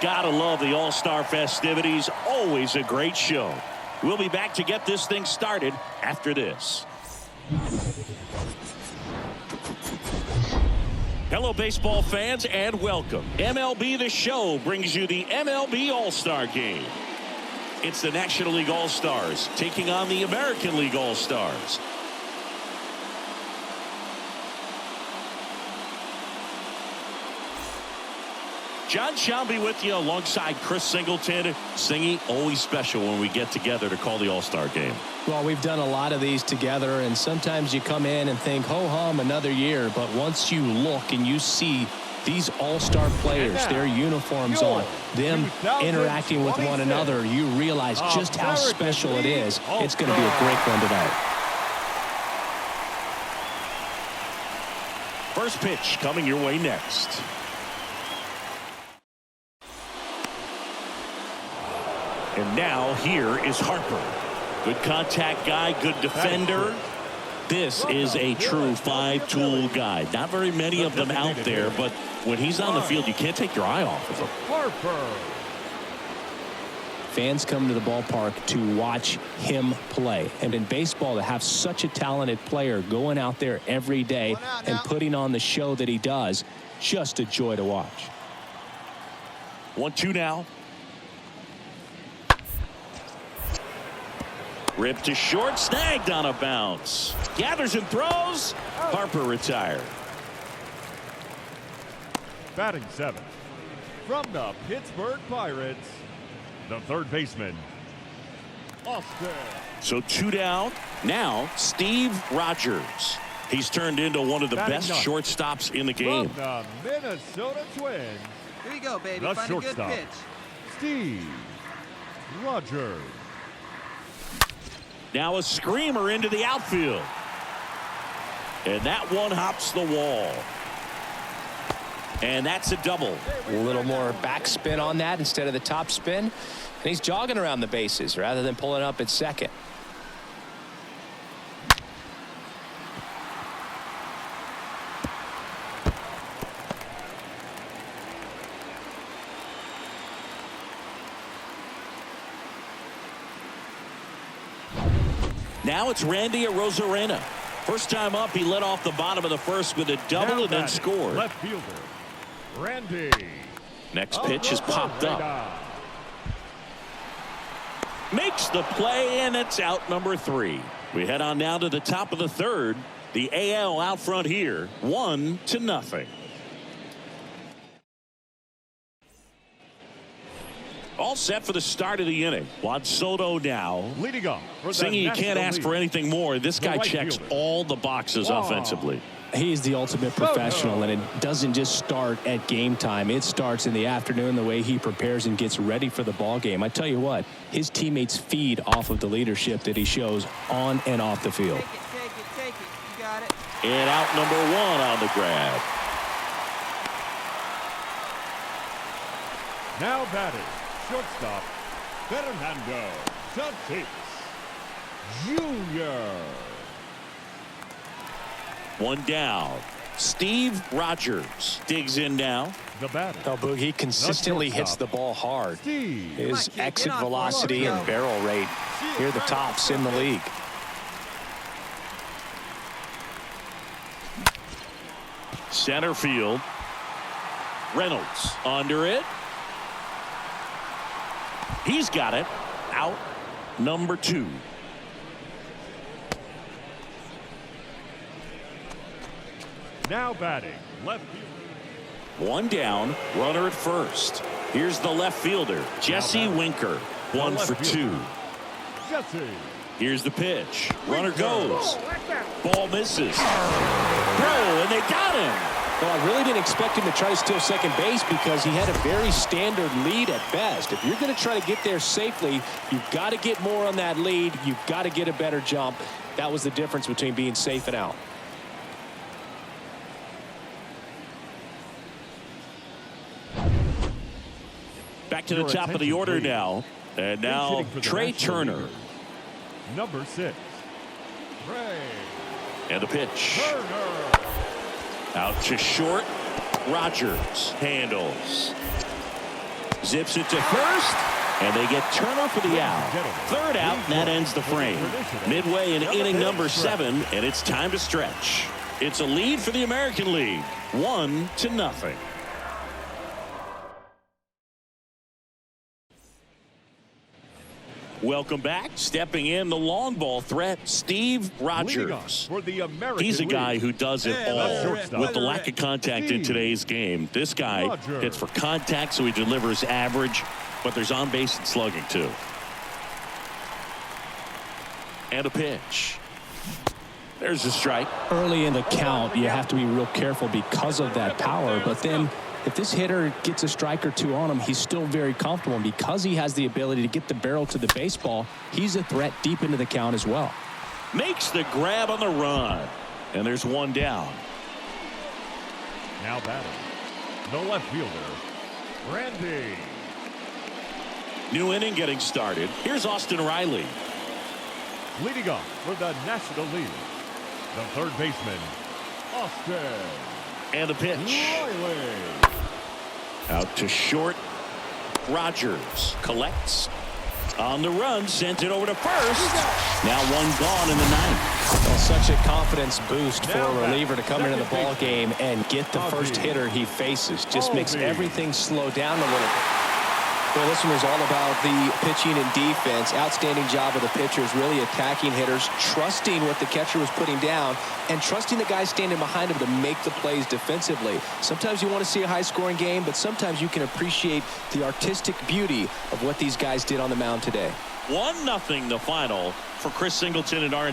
Gotta love the All-Star festivities. Always a great show. We'll be back to get this thing started after this. Hello, baseball fans, and welcome. MLB The Show brings you the MLB All-Star Game. It's the National League All-Stars taking on the American League All-Stars. John Shelby with you alongside Chris Singleton. Singy, always special when we get together to call the All-Star Game. Well, we've done a lot of these together, and sometimes you come in and think, ho-hum, another year. But once you look and you see these all-star players, their uniforms on, them interacting with one another, you realize just how special it is. It's going to be a great one tonight. First pitch coming your way next. And now here is Harper. Good contact guy, good defender. This is a true five-tool guy. Not very many of them out there, but when he's on the field, you can't take your eye off of him. Harper. Fans come to the ballpark to watch him play. And in baseball, to have such a talented player going out there every day and putting on the show that he does, just a joy to watch. 1-2 now. Ripped to short, snagged on a bounce. Gathers and throws. Harper retired. Batting seventh, from the Pittsburgh Pirates, the third baseman, Austin. So 2 down. Now Steve Rogers. He's turned into one of the best shortstops in the game. From the Minnesota Twins, here you go, baby. the Find shortstop, a good pitch. Steve Rogers. Now a screamer into the outfield. And that one hops the wall. And that's a double. A little more backspin on that instead of the top spin. And he's jogging around the bases rather than pulling up at second. Now it's Randy Arozarena. First time up, he led off the bottom of the first with a double and then scored. Left fielder, Randy. Next pitch is popped up. Makes the play, and it's out number 3. We head on now to the top of the third. The AL out front here, 1-0. All set for the start of the inning. Juan Soto now. Leading up. Singy, you can't ask for anything more. This guy checks all the boxes offensively. He's the ultimate professional, and it doesn't just start at game time. It starts in the afternoon, the way he prepares and gets ready for the ball game. I tell you what, his teammates feed off of the leadership that he shows on and off the field. Take it. You got it. And out number 1 on the grab. Now batting, shortstop, Fernando Tatis Jr. 1 down. Steve Rogers digs in now. The batter. Oh, Boog, he consistently hits the ball hard. His exit velocity and barrel rate near the tops in the league. Center field. Reynolds under it. He's got it. Out number 2. Now batting, left fielder. 1 down, runner at first. Here's the left fielder, Jesse Winker. 1 for 2. Jesse. Here's the pitch. Runner goes. Ball misses. Throw, and they got him. Well, I really didn't expect him to try to steal second base because he had a very standard lead at best. If you're going to try to get there safely, you've got to get more on that lead. You've got to get a better jump. That was the difference between being safe and out. Back to the top of the order now. And now Trey Turner. Number 6. Trey. And the pitch. Turner. Out to short. Rogers handles. Zips it to first. And they get Turner for the out. Third out, and that ends the frame. Midway in inning number 7, and it's time to stretch. It's a lead for the American League, 1-0. Welcome back. Stepping in, the long ball threat, Steve Rogers. He's a guy who does it all. With the lack of contact in today's game, this guy hits for contact, so he delivers average, but there's on base and slugging too. And a pitch. There's a strike. Early in the count, you have to be real careful because of that power, but then if this hitter gets a strike or two on him, he's still very comfortable. And because he has the ability to get the barrel to the baseball, he's a threat deep into the count as well. Makes the grab on the run. And there's one down. Now batting, the left fielder, Randy. New inning getting started. Here's Austin Riley. Leading off for the National League, the third baseman, Austin. And a pitch. Riley. Out to short. Rogers collects. On the run, sent it over to first. Now one gone in the ninth. Well, such a confidence boost for a reliever to come into the ball game and get the first hitter he faces. Just makes everything slow down a little bit. Well, this one was all about the pitching and defense. Outstanding job of the pitchers, really attacking hitters, trusting what the catcher was putting down, and trusting the guy standing behind him to make the plays defensively. Sometimes you want to see a high-scoring game, but sometimes you can appreciate the artistic beauty of what these guys did on the mound today. 1-0 the final for Chris Singleton and our